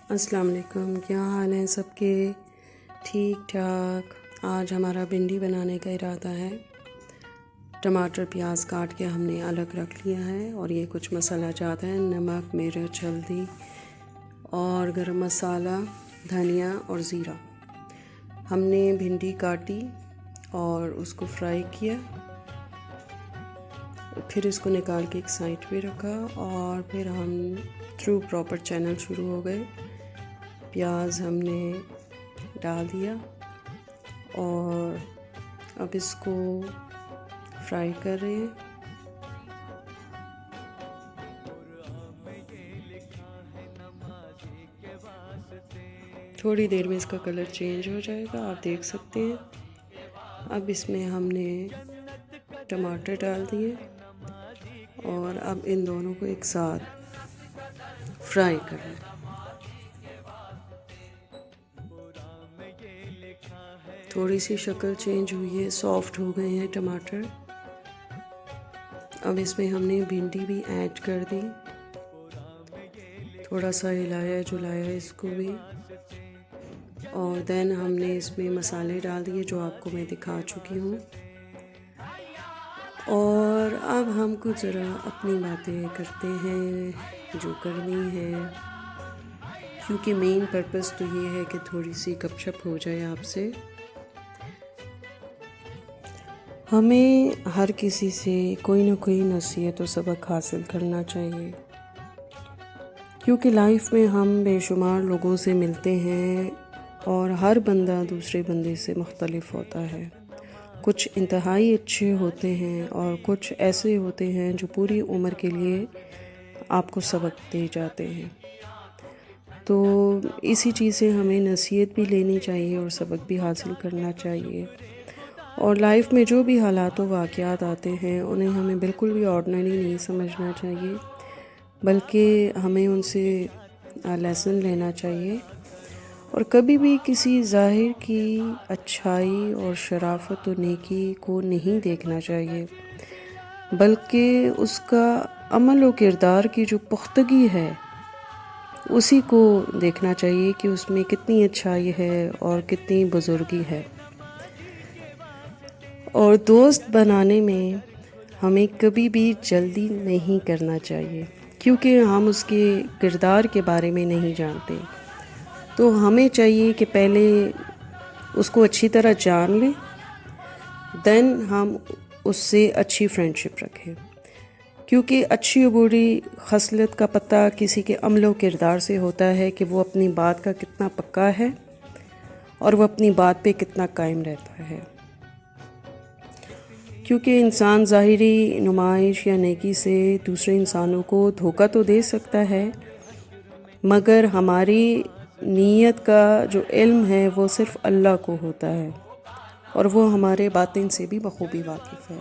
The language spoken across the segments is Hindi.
अस्सलाम वालेकुम। क्या हाल है सबके? ठीक ठाक। आज हमारा भिंडी बनाने का इरादा है। टमाटर प्याज काट के हमने अलग रख लिया है और ये कुछ मसाला जात है, नमक मिर्च हल्दी और गरम मसाला धनिया और ज़ीरा। हमने भिंडी काटी और उसको फ्राई किया, फिर इसको निकाल के एक साइड पे रखा और फिर हम थ्रू प्रॉपर चैनल शुरू हो गए। प्याज हमने डाल दिया और अब इसको फ्राई कर रहे हैं। थोड़ी देर में इसका कलर चेंज हो जाएगा, आप देख सकते हैं। अब इसमें हमने टमाटर डाल दिए और अब इन दोनों को एक साथ फ्राई करना है। थोड़ी सी शक्ल चेंज हुई है, सॉफ्ट हो गए हैं टमाटर। अब इसमें हमने भिंडी भी ऐड कर दी, थोड़ा सा हिलाया जुलाया इसको भी, और देन हमने इसमें मसाले डाल दिए जो आपको मैं दिखा चुकी हूँ। और अब हम कुछ ज़रा अपनी बातें करते हैं जो करनी है, क्योंकि मेन पर्पस तो ये है कि थोड़ी सी गपशप हो जाए आपसे। हमें हर किसी से कोई ना कोई नसीहत और सबक हासिल करना चाहिए, क्योंकि लाइफ में हम बेशुमार लोगों से मिलते हैं और हर बंदा दूसरे बंदे से मुख्तलिफ होता है। कुछ इंतहाई अच्छे होते हैं और कुछ ऐसे होते हैं जो पूरी उम्र के लिए आपको सबक दे जाते हैं। तो इसी चीज़ से हमें नसीहत भी लेनी चाहिए और सबक भी हासिल करना चाहिए। और लाइफ में जो भी हालात व वाक़यात आते हैं उन्हें हमें बिल्कुल भी ऑर्डिनरी नहीं समझना चाहिए, बल्कि हमें उनसे लेसन लेना चाहिए। और कभी भी किसी ज़ाहिर की अच्छाई और शराफत और नेकी को नहीं देखना चाहिए, बल्कि उसका अमल व किरदार की जो पुख्तगी है उसी को देखना चाहिए कि उसमें कितनी अच्छाई है और कितनी बुज़ुर्गी है। और दोस्त बनाने में हमें कभी भी जल्दी नहीं करना चाहिए, क्योंकि हम उसके किरदार के बारे में नहीं जानते। तो हमें चाहिए कि पहले उसको अच्छी तरह जान लें, देन हम उससे अच्छी फ्रेंडशिप रखें, क्योंकि अच्छी और बुरी खसलत का पता किसी के अमल किरदार से होता है कि वो अपनी बात का कितना पक्का है और वो अपनी बात पे कितना कायम रहता है। क्योंकि इंसान ज़ाहिरी नुमाइश या नेकी से दूसरे इंसानों को धोखा तो दे सकता है, मगर हमारी नीयत का जो इल्म है वो सिर्फ़ अल्लाह को होता है और वो हमारे बातिन से भी बखूबी वाकिफ़ है।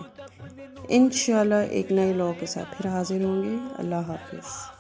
इंशाअल्लाह एक नए लॉ के साथ फिर हाज़िर होंगे। अल्लाह हाफ़िज़।